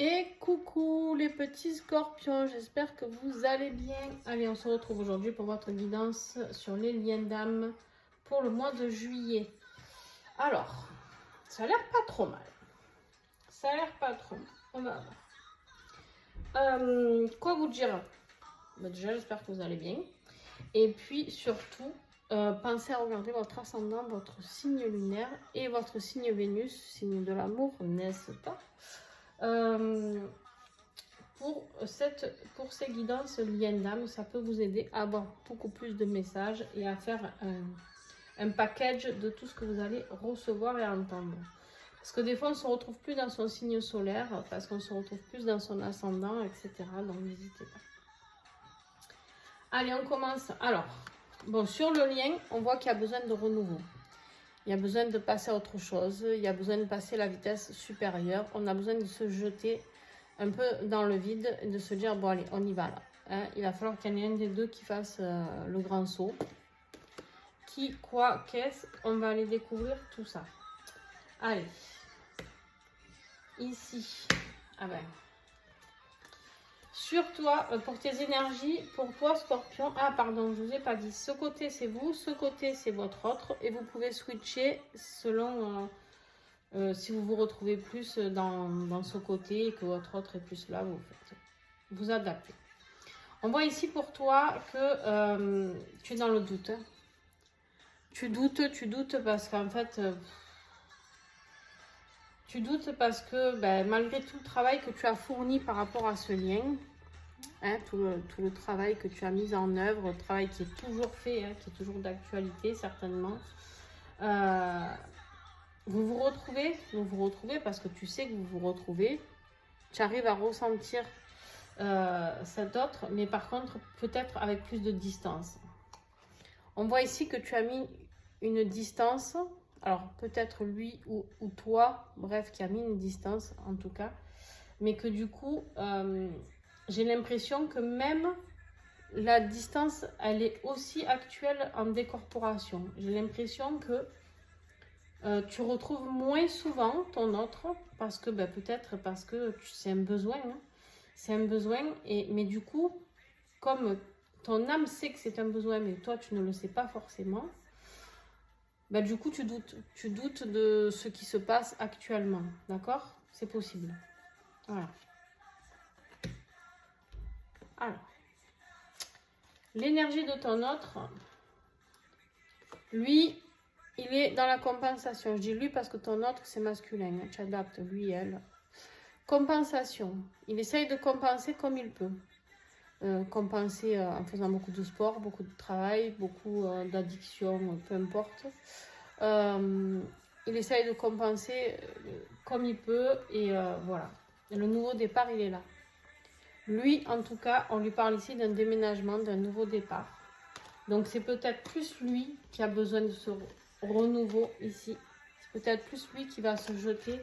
Et coucou les petits scorpions, j'espère que vous allez bien. Allez, on se retrouve aujourd'hui pour votre guidance sur les liens d'âme pour le mois de juillet. Alors, ça a l'air pas trop mal. Ça a l'air pas trop mal. On va voir. Quoi vous dire? Déjà, j'espère que vous allez bien. Et puis surtout, pensez à regarder votre ascendant, votre signe lunaire et votre signe Vénus, signe de l'amour, n'est-ce pas? Pour ces guidances liens d'âme, ça peut vous aider à avoir beaucoup plus de messages et à faire un package de tout ce que vous allez recevoir et entendre. Parce que des fois, on ne se retrouve plus dans son signe solaire, parce qu'on se retrouve plus dans son ascendant, etc. Donc, n'hésitez pas. Allez, on commence. Alors, bon, sur le lien, on voit qu'il y a besoin de renouveau. Il y a besoin de passer à autre chose. Il y a besoin de passer la vitesse supérieure. On a besoin de se jeter un peu dans le vide et de se dire, bon allez, on y va là. Hein, il va falloir qu'il y en ait un des deux qui fasse le grand saut. Qui, quoi, qu'est-ce, on va aller découvrir tout ça. Allez. Ici. Ah ben. Sur toi, pour tes énergies, pour toi Scorpion, ah pardon, je ne vous ai pas dit, ce côté c'est vous, ce côté c'est votre autre, et vous pouvez switcher selon si vous vous retrouvez plus dans ce côté et que votre autre est plus là, vous adaptez. On voit ici pour toi que tu es dans le doute. Hein. Tu doutes parce qu'en fait, tu doutes parce que ben, malgré tout le travail que tu as fourni par rapport à ce lien, hein, tout le travail que tu as mis en œuvre, le travail qui est toujours fait, hein, qui est toujours d'actualité certainement, vous vous retrouvez parce que tu sais que vous vous retrouvez, tu arrives à ressentir cet autre, mais par contre peut-être avec plus de distance. On voit ici que tu as mis une distance, alors peut-être lui ou toi, bref, qui a mis une distance en tout cas, mais que du coup, j'ai l'impression que même la distance, elle est aussi actuelle en décorporation. J'ai l'impression que tu retrouves moins souvent ton autre, parce que ben, peut-être parce que c'est un besoin, hein. C'est un besoin, mais du coup, comme ton âme sait que c'est un besoin, mais toi tu ne le sais pas forcément, ben, du coup tu doutes de ce qui se passe actuellement, d'accord? C'est possible. Voilà. Alors, l'énergie de ton autre, lui, il est dans la compensation. Je dis lui parce que ton autre, c'est masculin. Hein. Tu adaptes, lui, elle. Compensation. Il essaye de compenser comme il peut. Compenser en faisant beaucoup de sport, beaucoup de travail, beaucoup d'addiction, peu importe. Il essaye de compenser comme il peut et voilà. Et le nouveau départ, il est là. Lui, en tout cas, on lui parle ici d'un déménagement, d'un nouveau départ. Donc, c'est peut-être plus lui qui a besoin de ce renouveau ici. C'est peut-être plus lui qui va se jeter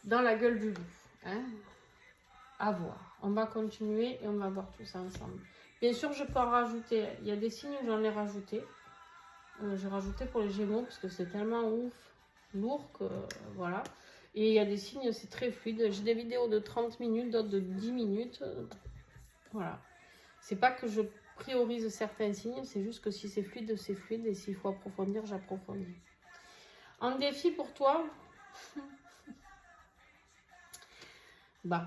dans la gueule du loup. Hein? À voir. On va continuer et on va voir tout ça ensemble. Bien sûr, je peux en rajouter. Il y a des signes où j'en ai rajouté. J'ai rajouté pour les Gémeaux parce que c'est tellement ouf, lourd que voilà. Et il y a des signes, c'est très fluide. J'ai des vidéos de 30 minutes, d'autres de 10 minutes. Voilà. C'est pas que je priorise certains signes, c'est juste que si c'est fluide, c'est fluide. Et s'il faut approfondir, j'approfondis. En défi pour toi, bah,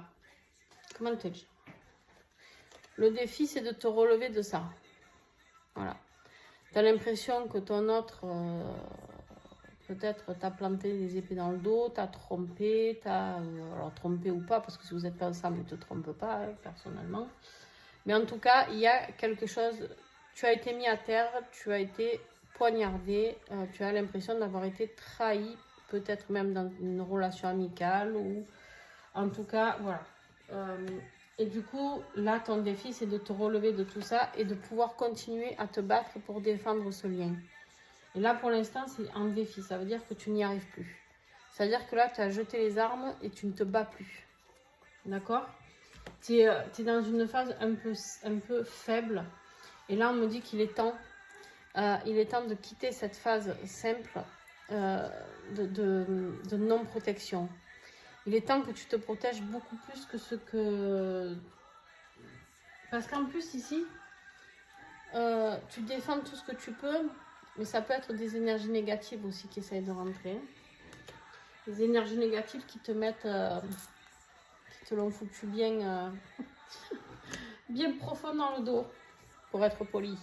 comment te dire? Le défi, c'est de te relever de ça. Voilà. Tu as l'impression que ton autre... peut-être t'as planté des épées dans le dos, t'as trompé, alors trompé ou pas, parce que si vous n'êtes pas ensemble, il ne te trompe pas, hein, personnellement. Mais en tout cas, il y a quelque chose, tu as été mis à terre, tu as été poignardé, tu as l'impression d'avoir été trahi, peut-être même dans une relation amicale, ou en tout cas, voilà. Et du coup, là, ton défi, c'est de te relever de tout ça et de pouvoir continuer à te battre pour défendre ce lien. Et là, pour l'instant, c'est un défi. Ça veut dire que tu n'y arrives plus. Ça veut dire que là, tu as jeté les armes et tu ne te bats plus. D'accord? Tu es dans une phase un peu faible. Et là, on me dit qu'il est temps. Il est temps de quitter cette phase simple de non-protection. Il est temps que tu te protèges beaucoup plus que ce que... Parce qu'en plus, ici, tu défends tout ce que tu peux, mais ça peut être des énergies négatives aussi qui essayent de rentrer. Des énergies négatives qui te mettent... qui te l'ont foutu bien, bien profond dans le dos, pour être poli.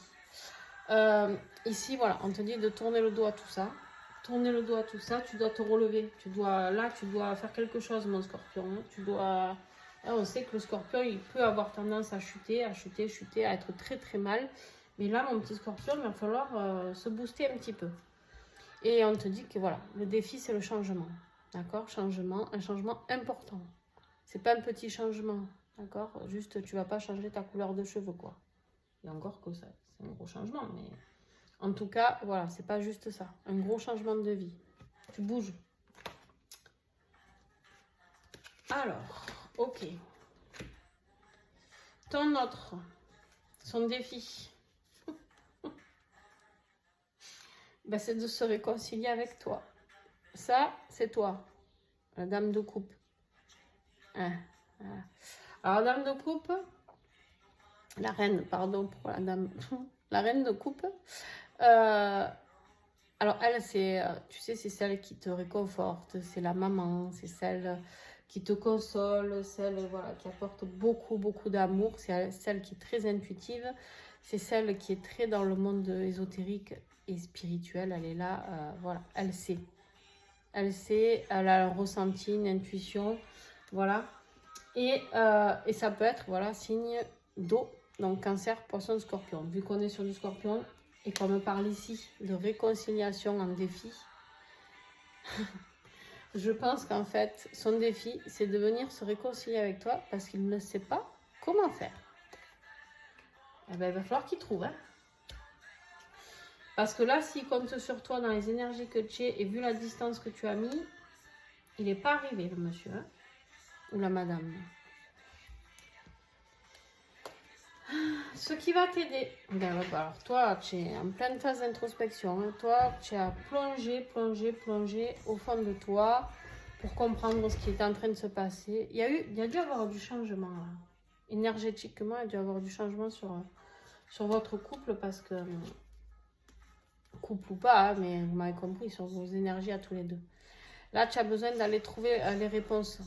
Ici, voilà, on te dit de tourner le dos à tout ça. Tourner le dos à tout ça, tu dois te relever. Tu dois faire quelque chose, mon scorpion. Tu dois... Là, on sait que le scorpion, il peut avoir tendance à chuter, à être très très mal. Mais là, mon petit scorpion, il va falloir se booster un petit peu. Et on te dit que voilà, le défi, c'est le changement. D'accord? Changement, un changement important. C'est pas un petit changement. D'accord? Juste, tu vas pas changer ta couleur de cheveux, quoi. Et encore que ça, c'est un gros changement, mais... En tout cas, voilà, c'est pas juste ça. Un gros changement de vie. Tu bouges. Alors, ok. Ton autre, son défi, ben, c'est de se réconcilier avec toi. Ça, c'est toi, la dame de coupe. Alors, dame de coupe, la reine, pardon pour la dame, la reine de coupe. Alors elle, c'est, tu sais, c'est celle qui te réconforte, c'est la maman, c'est celle qui te console, celle voilà, qui apporte beaucoup, beaucoup d'amour, c'est celle qui est très intuitive, c'est celle qui est très dans le monde ésotérique et spirituel, elle est là, voilà, elle sait, elle a un ressenti, une intuition, voilà, et ça peut être, voilà, signe d'eau, donc cancer, poisson, scorpion, vu qu'on est sur du scorpion, et qu'on me parle ici de réconciliation en défi, je pense qu'en fait, son défi, c'est de venir se réconcilier avec toi parce qu'il ne sait pas comment faire. Eh ben, il va falloir qu'il trouve. Hein. Parce que là, s'il compte sur toi dans les énergies que tu es et vu la distance que tu as mis, il n'est pas arrivé, le monsieur. Hein, ou la madame. Ce qui va t'aider, ben, alors toi, tu es en pleine phase d'introspection. Hein. Toi, tu as plongé au fond de toi pour comprendre ce qui est en train de se passer. Il y a dû avoir du changement. Là. Énergétiquement, il y a dû avoir du changement sur votre couple parce que, couple ou pas, hein, mais vous m'avez compris, sur vos énergies à tous les deux. Là, tu as besoin d'aller trouver les réponses.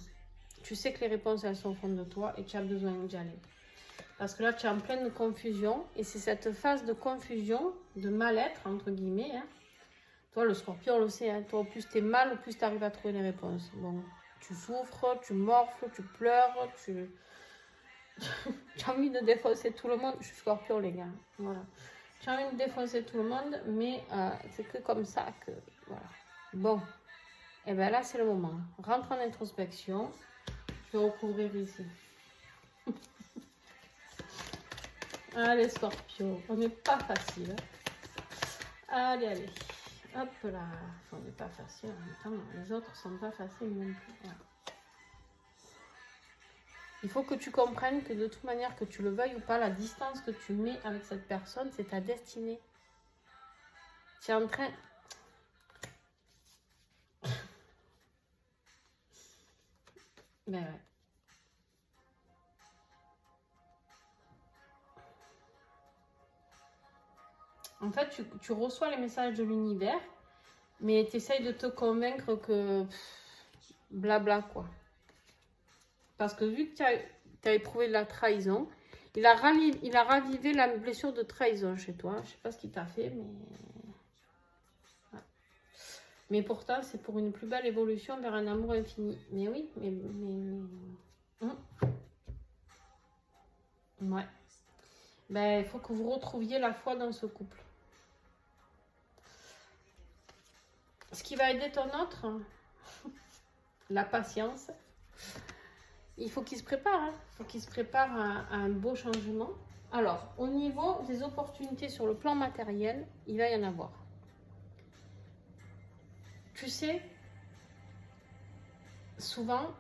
Tu sais que les réponses, elles sont au fond de toi et tu as besoin d'y aller. Parce que là, tu es en pleine confusion. Et c'est cette phase de confusion, de mal-être, entre guillemets. Hein. Toi, le scorpion, on le sait. Hein. Toi, au plus tu es mal, au plus tu arrives à trouver les réponses. Bon, tu souffres, tu morfles, tu pleures, tu as envie de défoncer tout le monde. Je suis scorpion, les gars. Voilà. Tu as envie de défoncer tout le monde, mais c'est que comme ça que... Voilà. Bon. Et bien là, c'est le moment. Rentre en introspection. Je vais recouvrir ici. Allez, Scorpio, on n'est pas facile. Allez, allez. Hop là. On n'est pas facile en même temps. Les autres sont pas faciles non plus. Voilà. Il faut que tu comprennes que de toute manière, que tu le veuilles ou pas, la distance que tu mets avec cette personne, c'est ta destinée. Tu es en train... Ben ouais. En fait, tu reçois les messages de l'univers, mais tu essayes de te convaincre que... blabla, quoi. Parce que vu que tu as éprouvé de la trahison, il a ravivé la blessure de trahison chez toi. Je ne sais pas ce qu'il t'a fait, mais... Ouais. Mais pourtant, c'est pour une plus belle évolution vers un amour infini. Mais oui, mais... Ouais. Ben, il faut que vous retrouviez la foi dans ce couple. Ce qui va aider ton autre, la patience. Il faut qu'il se prépare. Hein. Il faut qu'il se prépare à un beau changement. Alors, au niveau des opportunités sur le plan matériel, il va y en avoir. Tu sais, souvent,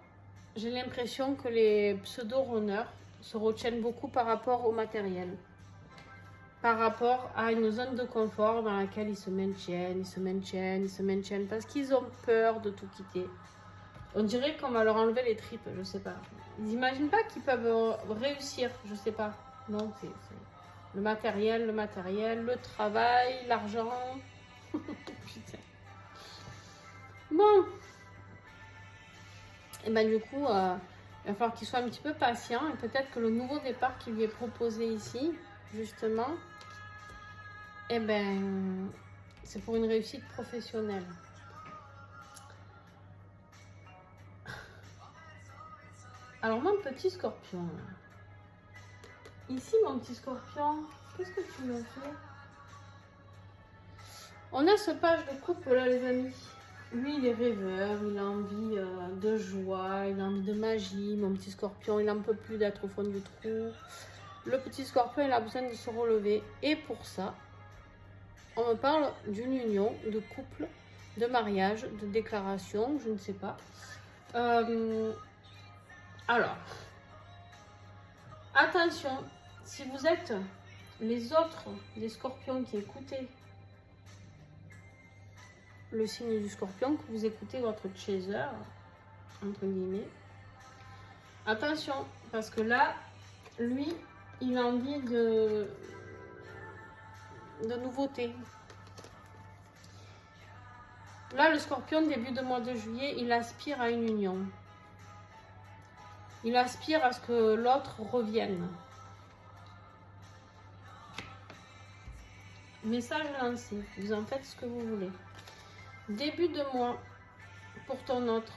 j'ai l'impression que les pseudo-runners se retiennent beaucoup par rapport au matériel. Par rapport à une zone de confort dans laquelle ils se maintiennent, parce qu'ils ont peur de tout quitter. On dirait qu'on va leur enlever les tripes, je sais pas. Ils n'imaginent pas qu'ils peuvent réussir, je sais pas. Non, c'est le matériel, le travail, l'argent. Putain. Bon. Et ben du coup, il va falloir qu'il soit un petit peu patient. Et peut-être que le nouveau départ qui lui est proposé ici, justement, eh ben, c'est pour une réussite professionnelle. Alors mon petit scorpion, ici mon petit scorpion, qu'est-ce que tu me fais? On a ce page de couple là les amis. Lui il est rêveur, il a envie de joie, il a envie de magie. Mon petit scorpion il n'en peut plus d'être au fond du trou. Le petit scorpion il a besoin de se relever. Et pour ça, on me parle d'une union, de couple, de mariage, de déclaration, je ne sais pas. Alors, attention, si vous êtes les autres des scorpions qui écoutez le signe du scorpion, que vous écoutez votre chaser, entre guillemets, attention, parce que là, lui, il a envie de nouveautés. Là, le scorpion, début de mois de juillet, il aspire à une union. Il aspire à ce que l'autre revienne. Message lancé. Vous en faites ce que vous voulez. Début de mois pour ton autre.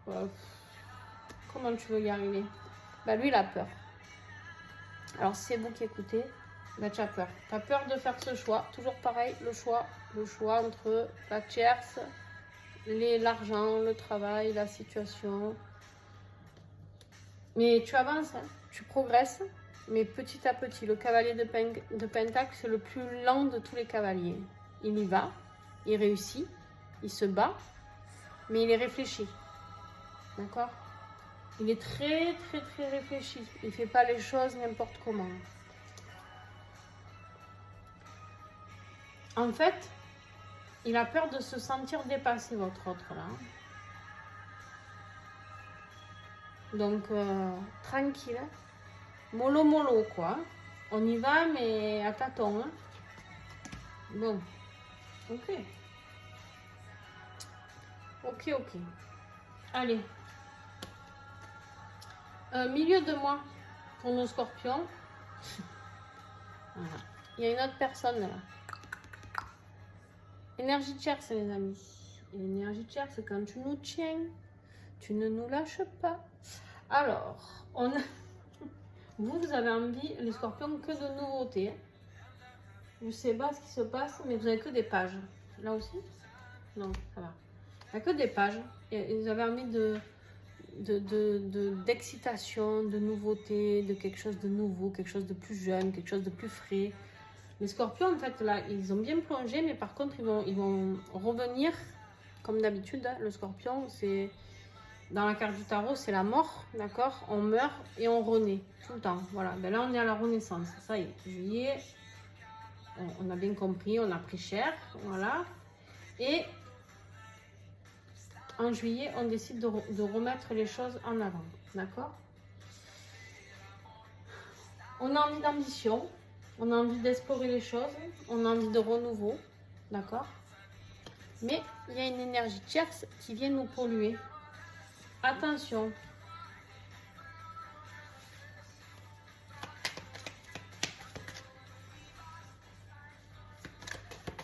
Comment tu veux y arriver? Bah lui, il a peur. Alors, si c'est vous qui écoutez, bah, tu as peur. Tu as peur de faire ce choix. Toujours pareil, le choix entre la tierce, l'argent, le travail, la situation. Mais tu avances, hein, tu progresses, mais petit à petit. Le cavalier de Pentacle, c'est le plus lent de tous les cavaliers. Il y va, il réussit, il se bat, mais il est réfléchi. D'accord? Il est très, très, très réfléchi. Il ne fait pas les choses n'importe comment. En fait, il a peur de se sentir dépassé, votre autre, là. Donc, tranquille. Mollo, mollo, quoi. On y va, mais à tâtons. Hein. Bon. Ok. Ok. Allez. Milieu de mois pour nos scorpions. Voilà. Il y a une autre personne, là. Énergie tierce, les amis. L'énergie tierce, c'est quand tu nous tiens. Tu ne nous lâches pas. Alors, vous avez envie, les scorpions, que de nouveautés. Je ne sais pas ce qui se passe, mais vous n'avez que des pages. Là aussi? Non, ça va. Il n'y a que des pages. Et vous avez envie d'excitation, de nouveauté, de quelque chose de nouveau, quelque chose de plus jeune, quelque chose de plus frais. Les scorpions, en fait, là, ils ont bien plongé, mais par contre, ils vont revenir, comme d'habitude. Hein, le scorpion, c'est... Dans la carte du tarot, c'est la mort, d'accord? On meurt et on renaît tout le temps. Voilà, ben là, on est à la renaissance. Ça y est, juillet, on a bien compris, on a pris cher, voilà. Et en juillet, on décide de remettre les choses en avant, d'accord? On a envie d'ambition, on a envie d'explorer les choses, on a envie de renouveau, d'accord? Mais il y a une énergie tierce qui vient nous polluer. Attention.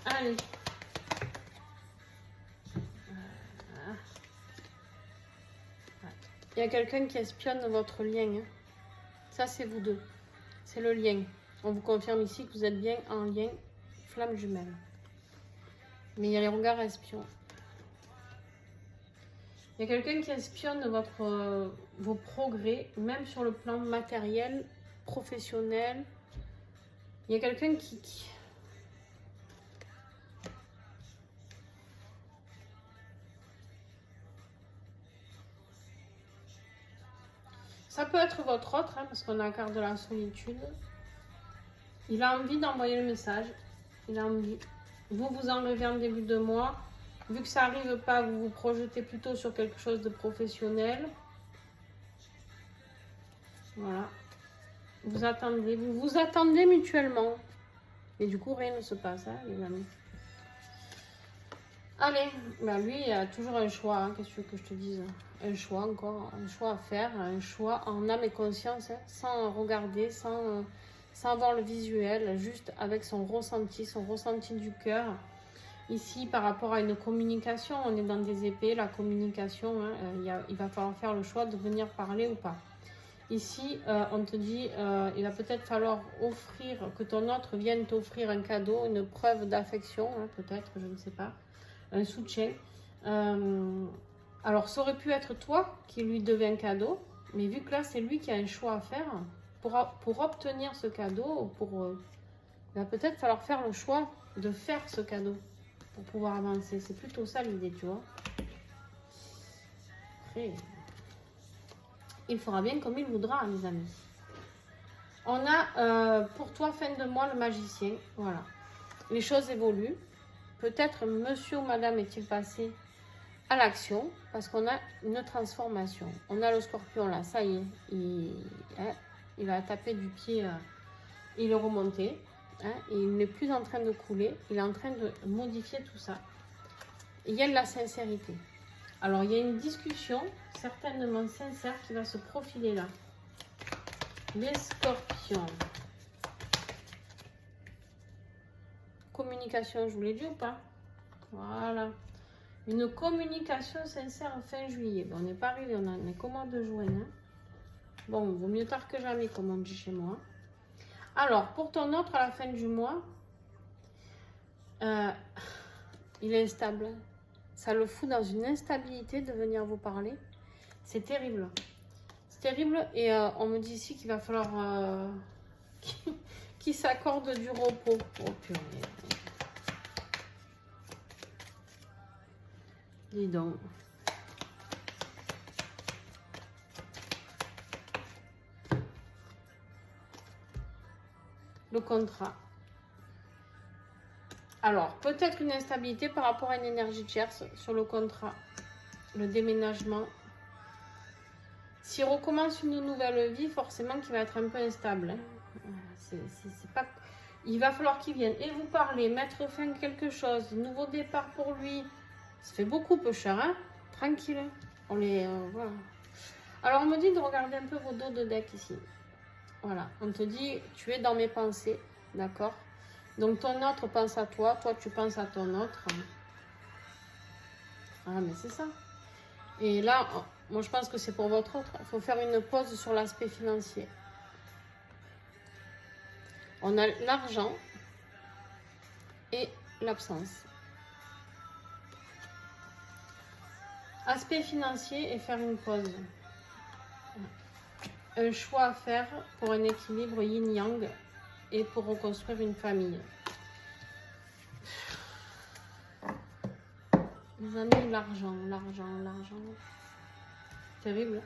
Allez. Il y a quelqu'un qui espionne votre lien. Hein. Ça, c'est vous deux. C'est le lien. On vous confirme ici que vous êtes bien en lien flamme jumelle. Mais il y a les regards espions. Il y a quelqu'un qui espionne vos progrès, même sur le plan matériel, professionnel. Il y a quelqu'un qui... Ça peut être votre autre, hein, parce qu'on a la carte de la solitude. Il a envie d'envoyer le message. Il a envie. Vous en rêvez en début de mois. Vu que ça n'arrive pas, vous vous projetez plutôt sur quelque chose de professionnel. Voilà. Vous vous attendez mutuellement. Et du coup, rien ne se passe, hein, les amis. Allez, bah lui, il a toujours un choix, hein, qu'est-ce que tu veux que je te dise? Un choix encore, un choix à faire, un choix en âme et conscience, hein, sans regarder, sans avoir le visuel, juste avec son ressenti du cœur. Ici, par rapport à une communication, on est dans des épées, la communication, hein, il va falloir faire le choix de venir parler ou pas. Ici, on te dit, il va peut-être falloir offrir, que ton autre vienne t'offrir un cadeau, une preuve d'affection, hein, peut-être, je ne sais pas, un soutien. Alors, ça aurait pu être toi qui lui devais un cadeau, mais vu que là, c'est lui qui a un choix à faire, pour obtenir ce cadeau, il va peut-être falloir faire le choix de faire ce cadeau pour pouvoir avancer. C'est plutôt ça l'idée, tu vois. Après, il fera bien comme il voudra, les amis. On a pour toi, fin de mois, le magicien. Voilà. Les choses évoluent. Peut-être monsieur ou madame est-il passé à l'action parce qu'on a une transformation. On a le scorpion là, ça y est. Il a tapé du pied, il est remonté. Hein, et il n'est plus en train de couler. Il est en train de modifier tout ça. Et il y a de la sincérité. Alors, il y a une discussion certainement sincère qui va se profiler là. Les scorpions. Communication, je vous l'ai dit ou pas? Voilà. Une communication sincère fin juillet. Bon, on n'est pas arrivé, on est qu'au mois de juin. Hein. Bon, vaut mieux tard que jamais, comme on dit chez moi. Alors, pour ton autre, à la fin du mois, il est instable. Ça le fout dans une instabilité de venir vous parler. C'est terrible. C'est terrible. Et on me dit ici qu'il va falloir qu'il s'accorde du repos. Oh purée. Dis donc. Le contrat. Alors, peut-être une instabilité par rapport à une énergie tierce sur le contrat. Le déménagement. S'il recommence une nouvelle vie, forcément qu'il va être un peu instable. Hein. C'est pas... Il va falloir qu'il vienne et vous parler, mettre fin à quelque chose, nouveau départ pour lui. Ça fait beaucoup peu cher, hein. Tranquille. On les... voilà. Alors, on me dit de regarder un peu vos dos de deck ici. Voilà. On te dit, tu es dans mes pensées, d'accord? Donc, ton autre pense à toi, toi, tu penses à ton autre. Ah, mais c'est ça. Et là, moi, je pense que c'est pour votre autre. Il faut faire une pause sur l'aspect financier. On a l'argent et l'absence. Aspect financier et faire une pause. Un choix à faire pour un équilibre yin-yang et pour reconstruire une famille. Les amis, l'argent. Terrible.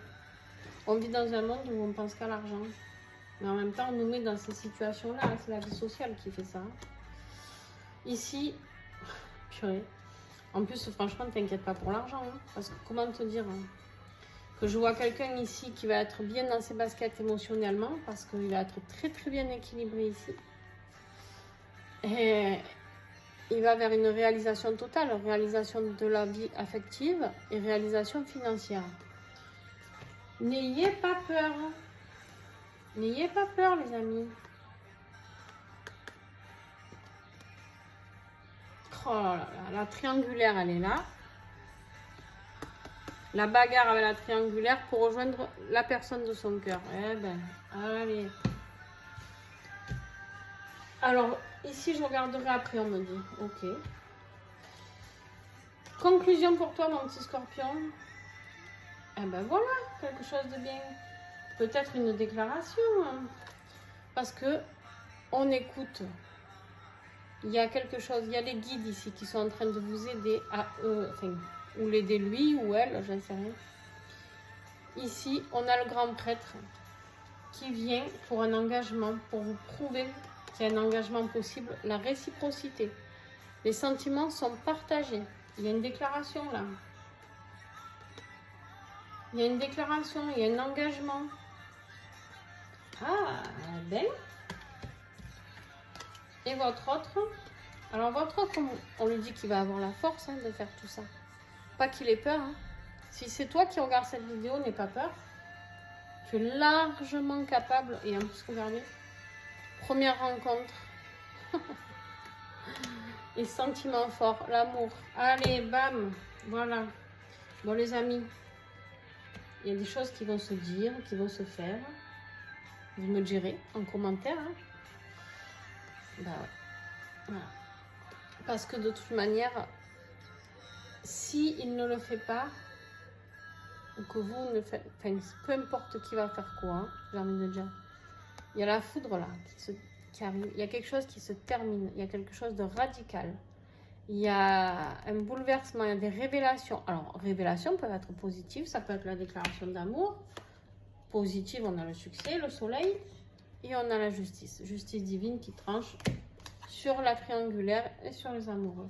On vit dans un monde où on pense qu'à l'argent. Mais en même temps, on nous met dans ces situations-là. Hein, c'est la vie sociale qui fait ça. Ici, purée. En plus, franchement, ne t'inquiète pas pour l'argent. Hein, parce que comment te dire hein, que je vois quelqu'un ici qui va être bien dans ses baskets émotionnellement. Parce qu'il va être très très bien équilibré ici. Et il va vers une réalisation totale. Réalisation de la vie affective et réalisation financière. N'ayez pas peur. N'ayez pas peur, les amis. Oh là là, la triangulaire, elle est là. La bagarre avec la triangulaire pour rejoindre la personne de son cœur. Eh ben, allez. Alors, ici, je regarderai après, on me dit. Ok. Conclusion pour toi, mon petit scorpion. Eh ben voilà, quelque chose de bien. Peut-être une déclaration. Hein, parce que on écoute. Il y a quelque chose, il y a les guides ici qui sont en train de vous aider à enfin, ou l'aider lui ou elle, je ne sais rien. Ici, on a le grand prêtre qui vient pour un engagement, pour vous prouver qu'il y a un engagement possible, la réciprocité. Les sentiments sont partagés. Il y a une déclaration là. Il y a une déclaration, il y a un engagement. Ah, belle. Et votre autre? Alors votre autre, on lui dit qu'il va avoir la force hein, de faire tout ça. Pas qu'il ait peur. Hein. Si c'est toi qui regardes cette vidéo, n'aie pas peur. Tu es largement capable. Et en plus, regardez. Première rencontre. Et sentiments forts, l'amour. Allez, bam. Voilà. Bon les amis, il y a des choses qui vont se dire, qui vont se faire. Vous me direz en commentaire. Hein. Bah, voilà. Parce que de toute manière, si il ne le fait pas, ou que vous ne faites, enfin, peu importe qui va faire quoi, hein, j'ai envie de dire, il y a la foudre là qui arrive, il y a quelque chose qui se termine, il y a quelque chose de radical, il y a un bouleversement, il y a des révélations. Alors, révélations peuvent être positives, ça peut être la déclaration d'amour. Positive, on a le succès, le soleil, et on a la justice. Justice divine qui tranche sur la triangulaire et sur les amoureux.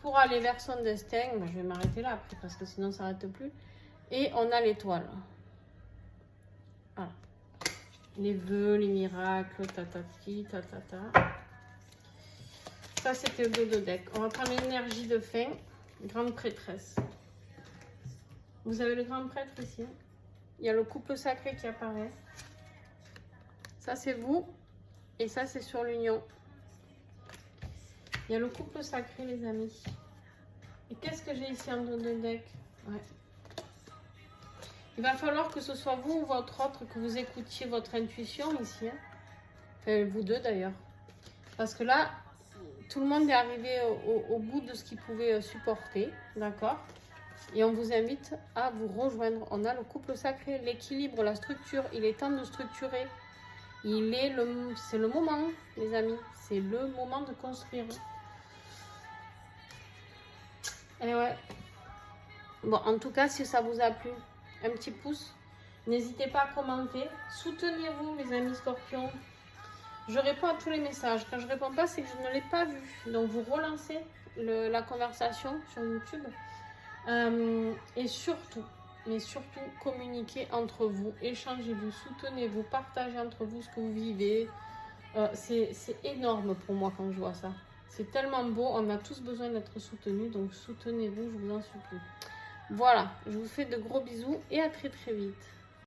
Pour aller vers son destin, ben, je vais m'arrêter là après parce que sinon ça n'arrête plus. Et on a l'étoile. Voilà. Les vœux, les miracles, tatati, tatata. Ça, c'était le dos de deck. On va prendre l'énergie de fin. Grande prêtresse. Vous avez le grand prêtre ici. Il y a le couple sacré qui apparaît. Ça, c'est vous. Et ça, c'est sur l'union. Il y a le couple sacré, les amis. Et qu'est-ce que j'ai ici en dos de deck? Ouais. Il va falloir que ce soit vous ou votre autre, que vous écoutiez votre intuition ici. Hein. Enfin, vous deux d'ailleurs. Parce que là, tout le monde est arrivé au bout de ce qu'il pouvait supporter. D'accord? Et on vous invite à vous rejoindre. On a le couple sacré, l'équilibre, la structure. Il est temps de structurer. C'est le moment, les amis. C'est le moment de construire. Et ouais. Bon, en tout cas, si ça vous a plu, un petit pouce. N'hésitez pas à commenter. Soutenez-vous, les amis scorpions. Je réponds à tous les messages. Quand je ne réponds pas, c'est que je ne l'ai pas vu. Donc, vous relancez la conversation sur YouTube. Et surtout, mais surtout, communiquez entre vous. Échangez-vous, soutenez-vous, partagez entre vous ce que vous vivez. C'est énorme pour moi quand je vois ça. C'est tellement beau. On a tous besoin d'être soutenus. Donc, soutenez-vous, je vous en supplie. Voilà, je vous fais de gros bisous et à très très vite.